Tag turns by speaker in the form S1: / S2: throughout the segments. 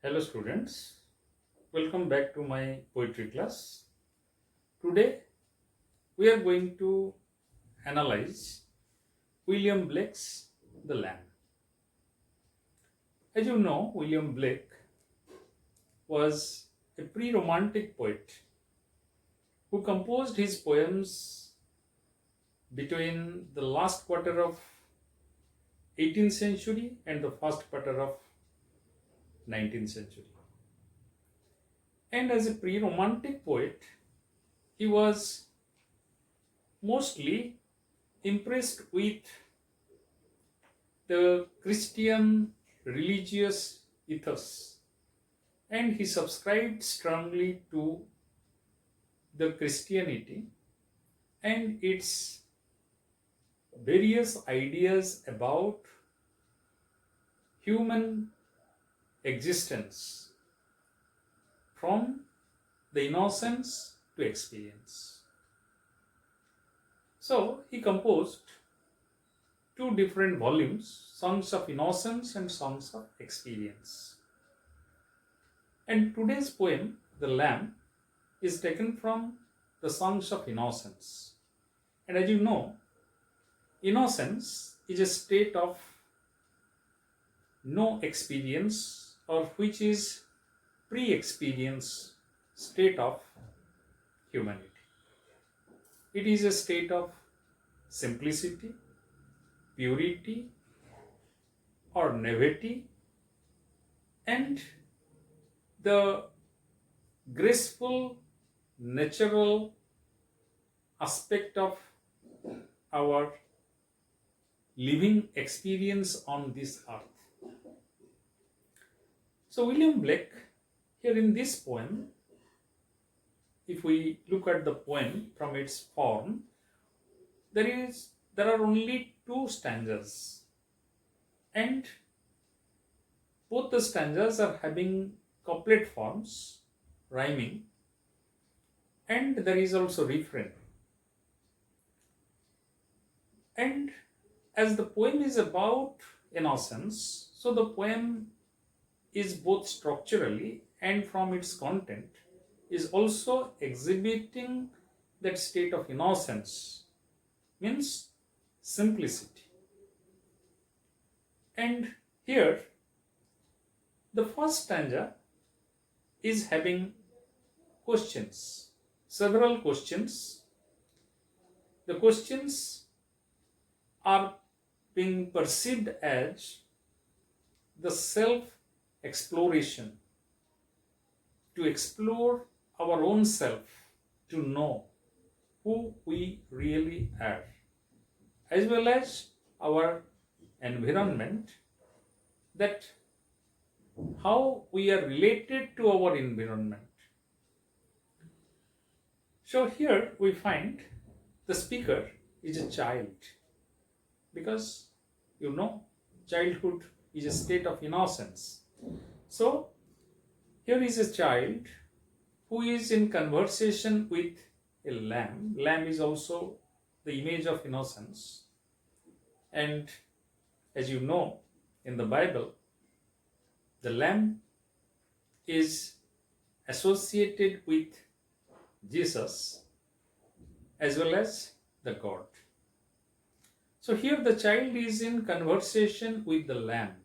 S1: Hello students, welcome back to my poetry class. Today we are going to analyze William Blake's The Lamb. As you know, William Blake was a pre-romantic poet who composed his poems between the last quarter of 18th century and the first quarter of 19th century. And as a pre-romantic poet, he was mostly impressed with the Christian religious ethos, and he subscribed strongly to the Christianity and its various ideas about human existence from the innocence to experience. So he composed two different volumes, Songs of Innocence and Songs of Experience. And today's poem, The Lamb, is taken from the Songs of Innocence. And as you know, innocence is a state of no experience, or which is pre-experience state of humanity. It is a state of simplicity, purity, or naivety, and the graceful, natural aspect of our living experience on this earth. So William Blake, here in this poem, if we look at the poem from its form, there are only two stanzas, and both the stanzas are having couplet forms, rhyming, and there is also refrain. And as the poem is about innocence, so the poem is both structurally and from its content is also exhibiting that state of innocence, means simplicity. And here the first stanza is having questions, several questions. The questions are being perceived as the self-exploration, to explore our own self, to know who we really are, as well as our environment, that how we are related to our environment. So here we find the speaker is a child, because you know childhood is a state of innocence. So here is a child who is in conversation with a lamb. Lamb is also the image of innocence. And as you know, in the Bible, the lamb is associated with Jesus as well as the God. So here the child is in conversation with the lamb.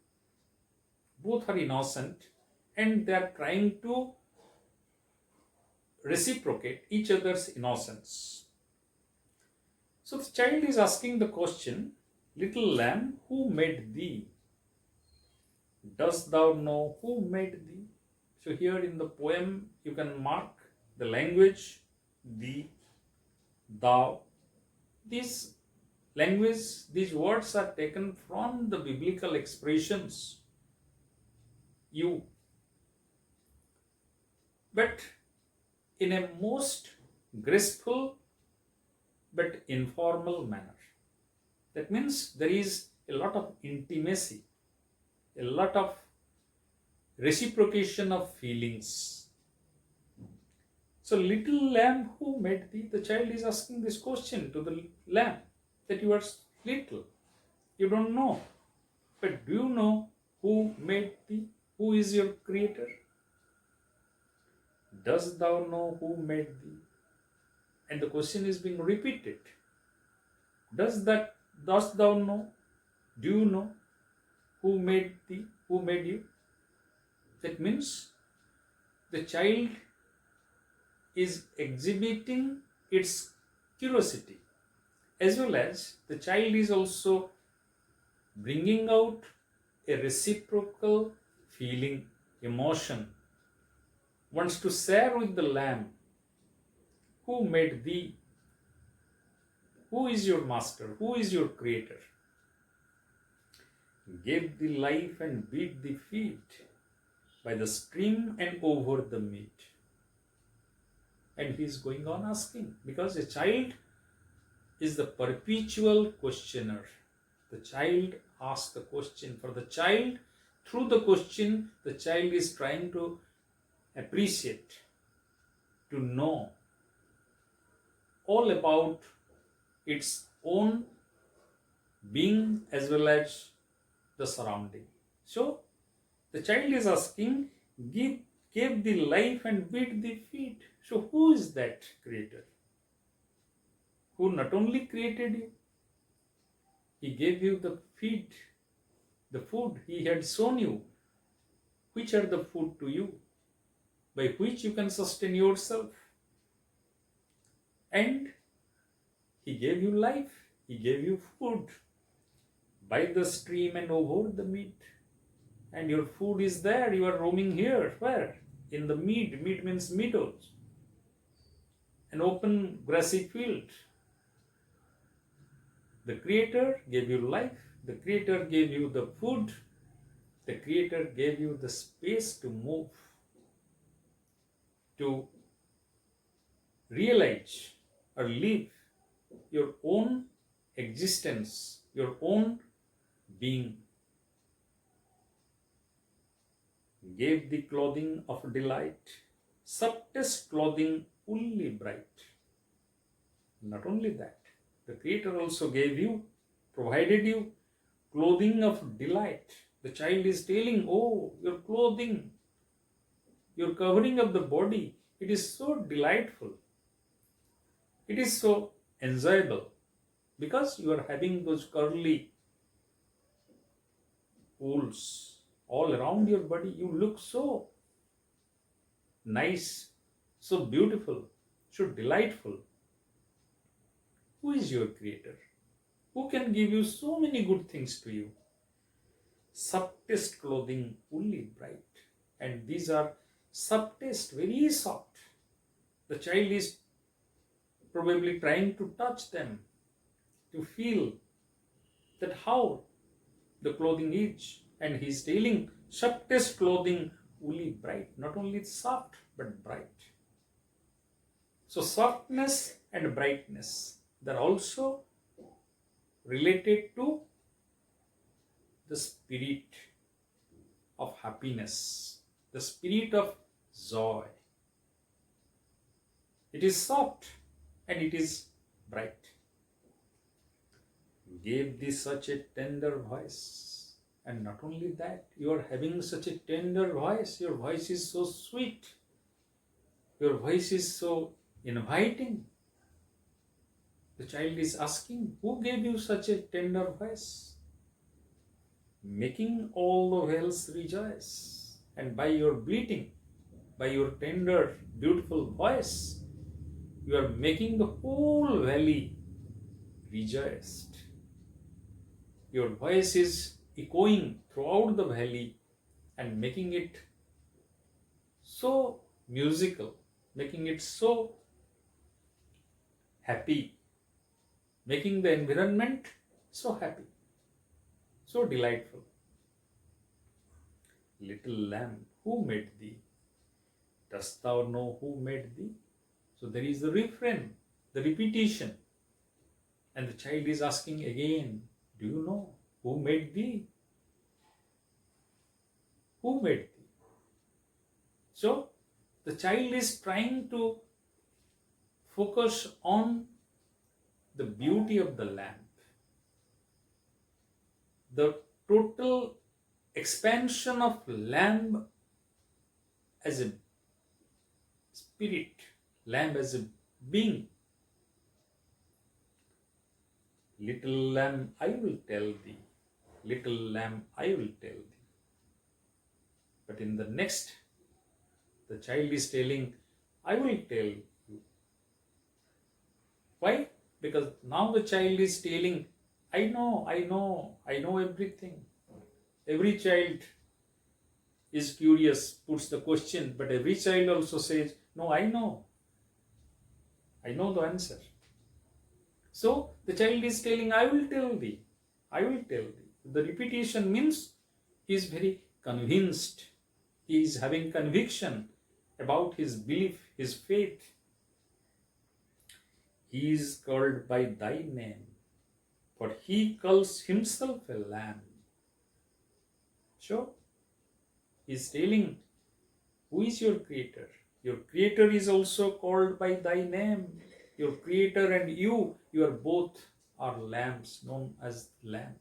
S1: Both are innocent and they are trying to reciprocate each other's innocence. So the child is asking the question, "Little lamb, who made thee? Dost thou know who made thee?" So here in the poem you can mark the language, thee, thou. These language, these words are taken from the biblical expressions, you, but in a most graceful but informal manner. That means there is a lot of intimacy, a lot of reciprocation of feelings. So, little lamb, who made thee? The child is asking this question to the lamb, that you are little, you don't know, but do you know who made thee? Who is your creator? Dost thou know who made thee? And the question is being repeated. Dost thou know? Do you know who made thee? Who made you? That means the child is exhibiting its curiosity, as well as the child is also bringing out a reciprocal feeling, emotion, wants to share with the lamb. Who made thee? Who is your master? Who is your creator? Gave thee life and beat thee feet by the stream and over the meat. And he is going on asking, because a child is the perpetual questioner. The child asks the question. For the child, through the question, the child is trying to appreciate, to know all about its own being as well as the surrounding. So the child is asking, gave the life and beat the feet. So who is that creator? Who not only created you, he gave you the feed, the food. He had shown you which are the food to you, by which you can sustain yourself. And he gave you life, he gave you food by the stream and over the mead. And your food is there, you are roaming here. Where? In the mead. Mead means meadows, an open grassy field. The Creator gave you life, the Creator gave you the food, the Creator gave you the space to move, to realize or live your own existence, your own being. Gave the clothing of delight, softest clothing only bright. Not only that, the Creator also gave you, provided you clothing of delight. The child is telling, oh, your clothing, your covering of the body, it is so delightful. It is so enjoyable because you are having those curly wools all around your body. You look so nice, so beautiful, so delightful. Who is your Creator? Who can give you so many good things to you? Softest clothing, only bright. And these are softest, very soft. The child is probably trying to touch them, to feel that how the clothing is. And he is telling, softest clothing, only bright. Not only soft, but bright. So softness and brightness, they're also related to the spirit of happiness, the spirit of joy. It is soft and it is bright. Gave thee such a tender voice. And not only that, you are having such a tender voice. Your voice is so sweet. Your voice is so inviting. The child is asking, who gave you such a tender voice? Making all the wells rejoice. And by your bleating, by your tender, beautiful voice, you are making the whole valley rejoiced. Your voice is echoing throughout the valley and making it so musical, making it so happy, making the environment so happy, so delightful. Little lamb, who made thee? Dost thou know who made thee? So there is the refrain, the repetition. And the child is asking again, do you know who made thee? Who made thee? So the child is trying to focus on the beauty of the lamp, the total expansion of lamb as a spirit, lamb as a being. Little lamb, I will tell thee. Little lamb, I will tell thee. But in the next, the child is telling, I will tell you. Why? Because now the child is telling, I know everything. Every child is curious, puts the question, but every child also says, no, I know the answer. So the child is telling, I will tell thee. The repetition means he is very convinced. He is having conviction about his belief, his faith. He is called by thy name, for he calls himself a lamb. So, he is telling, who is your creator? Your creator is also called by thy name. Your creator and you are both are lambs, known as lamb.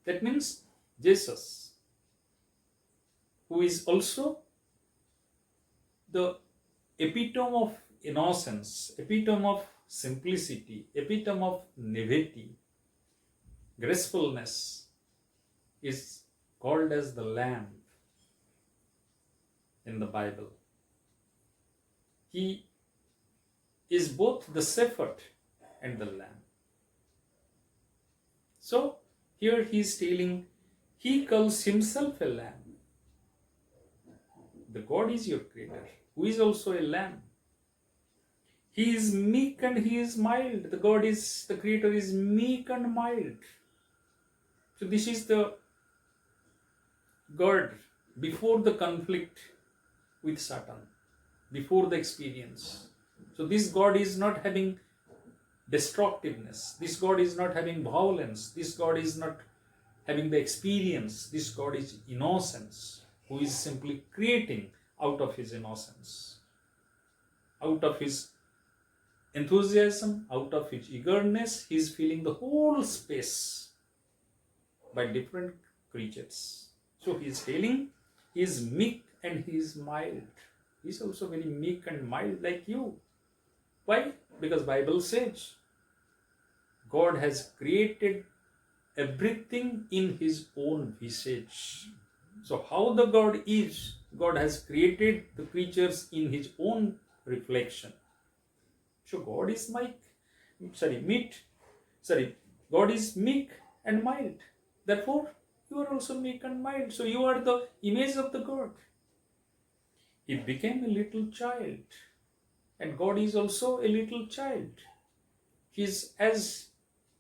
S1: That means Jesus, who is also the epitome of innocence, epitome of simplicity, epitome of naivety, gracefulness, is called as the lamb in the Bible. He is both the shepherd and the lamb. So here he is telling, he calls himself a lamb. The God is your creator, who is also a lamb. He is meek and he is mild. The creator is meek and mild. So this is the God before the conflict with Satan, before the experience. So this God is not having destructiveness. This God is not having violence. This God is not having the experience. This God is innocence, who is simply creating out of his innocence, out of his enthusiasm, out of his eagerness. He is filling the whole space by different creatures. So he is telling, he is meek and he is mild. He is also very meek and mild like you. Why? Because Bible says God has created everything in his own visage. So how the God is, God has created the creatures in his own reflection. So God is God is meek and mild. Therefore, you are also meek and mild. So you are the image of the God. He became a little child. And God is also a little child. He is as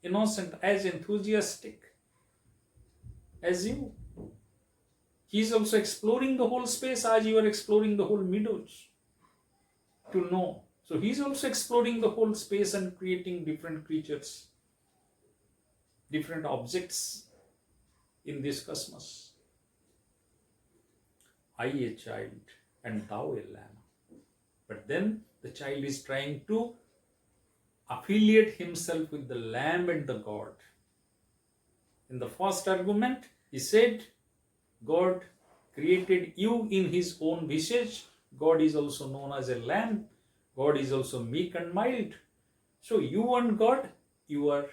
S1: innocent, as enthusiastic as you. He is also exploring the whole space as you are exploring the whole meadows to know. So he is also exploring the whole space and creating different creatures, different objects in this cosmos. I a child and thou a lamb. But then the child is trying to affiliate himself with the lamb and the God. In the first argument, he said, God created you in his own visage. God is also known as a lamb. God is also meek and mild. So you and God, you are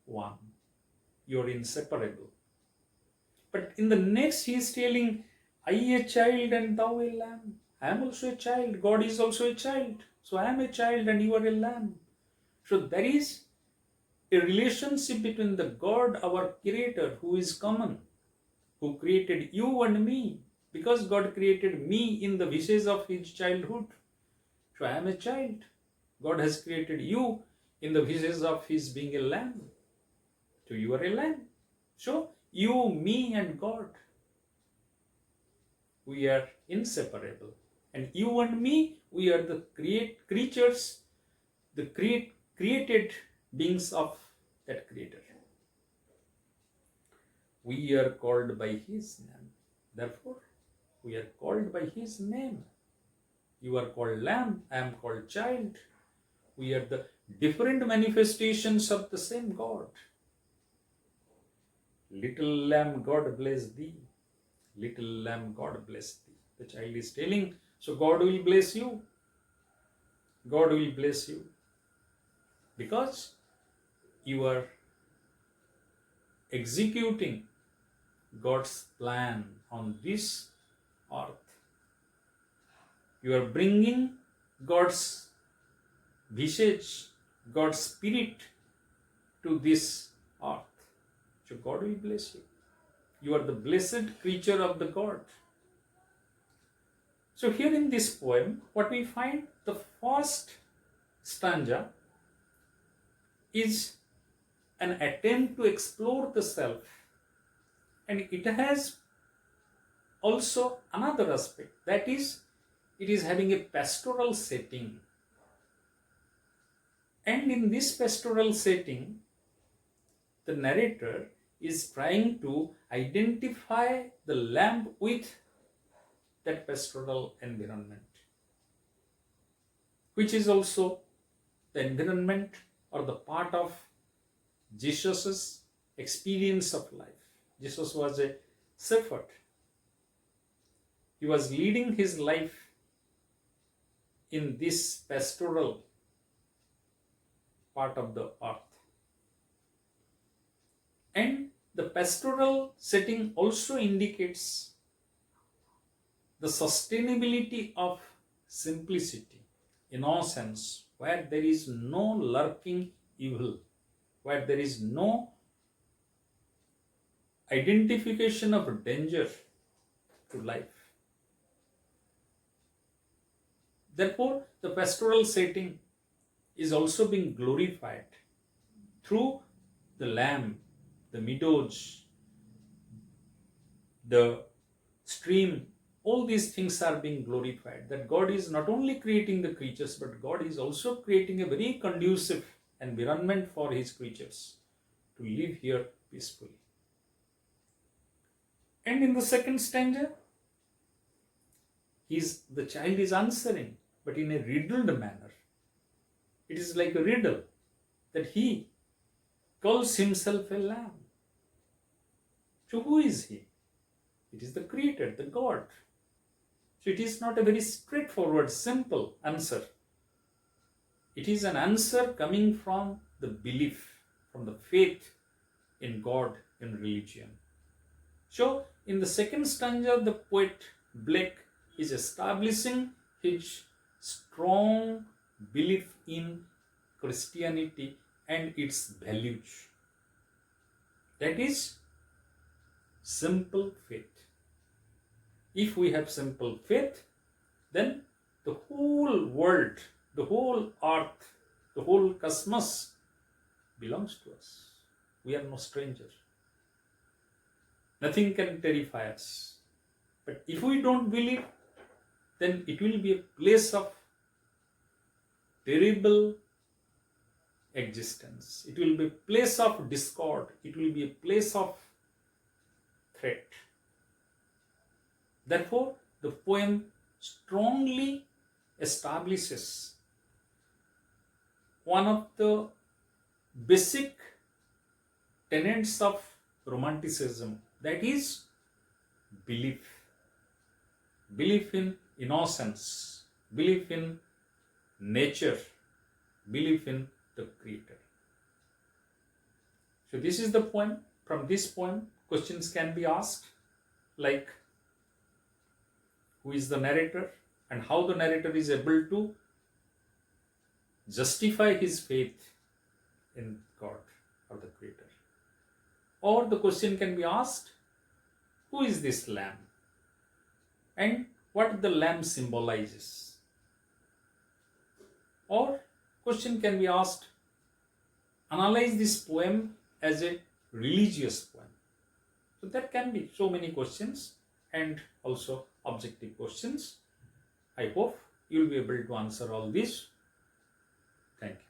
S1: one. You are inseparable. But in the next, he is telling, I a child and thou a lamb. I am also a child. God is also a child. So I am a child and you are a lamb. So there is a relationship between the God, our creator, who is common, who created you and me, because God created me in the visage of his childhood. So I am a child. God has created you in the visage of his being a lamb. So you are a lamb. So you, me and God, we are inseparable. And you and me, we are the creatures, the created beings of that creator. We are called by his name. Therefore, we are called by his name. You are called lamb, I am called child. We are the different manifestations of the same God. Little lamb, God bless thee. Little lamb, God bless thee. The child is telling, so God will bless you. God will bless you. Because you are executing God's plan on this earth. You are bringing God's visage, God's spirit to this earth. So God will bless you. You are the blessed creature of the God. So here in this poem, what we find, the first stanza is an attempt to explore the self, and it has also another aspect, that is, it is having a pastoral setting. And in this pastoral setting, the narrator is trying to identify the lamb with that pastoral environment, which is also the environment or the part of Jesus's experience of life. Jesus was a shepherd. He was leading his life in this pastoral part of the earth. And the pastoral setting also indicates the sustainability of simplicity, innocence, where there is no lurking evil, where there is no identification of danger to life. Therefore, the pastoral setting is also being glorified through the lamb, the meadows, the stream. All these things are being glorified. That God is not only creating the creatures, but God is also creating a very conducive environment for his creatures to live here peacefully. And in the second stanza, the child is answering, but in a riddled manner. It is like a riddle that he calls himself a lamb. So who is he? It is the Creator, the God. So it is not a very straightforward, simple answer. It is an answer coming from the belief, from the faith in God, in religion. So in the second stanza, the poet Blake is establishing his strong belief in Christianity and its values. That is simple faith. If we have simple faith, then the whole world, the whole earth, the whole cosmos belongs to us. We are no strangers. Nothing can terrify us. But if we don't believe, then it will be a place of terrible existence. It will be a place of discord. It will be a place of threat. Therefore, the poem strongly establishes one of the basic tenets of Romanticism, that is belief. Belief in innocence, belief in nature, belief in the Creator. So this is the poem. From this poem, questions can be asked like, who is the narrator and how the narrator is able to justify his faith in God or the Creator. Or the question can be asked, who is this lamb and what the lamb symbolizes? Or question can be asked, analyze this poem as a religious poem. So that can be so many questions and also objective questions. I hope you will be able to answer all these. Thank you.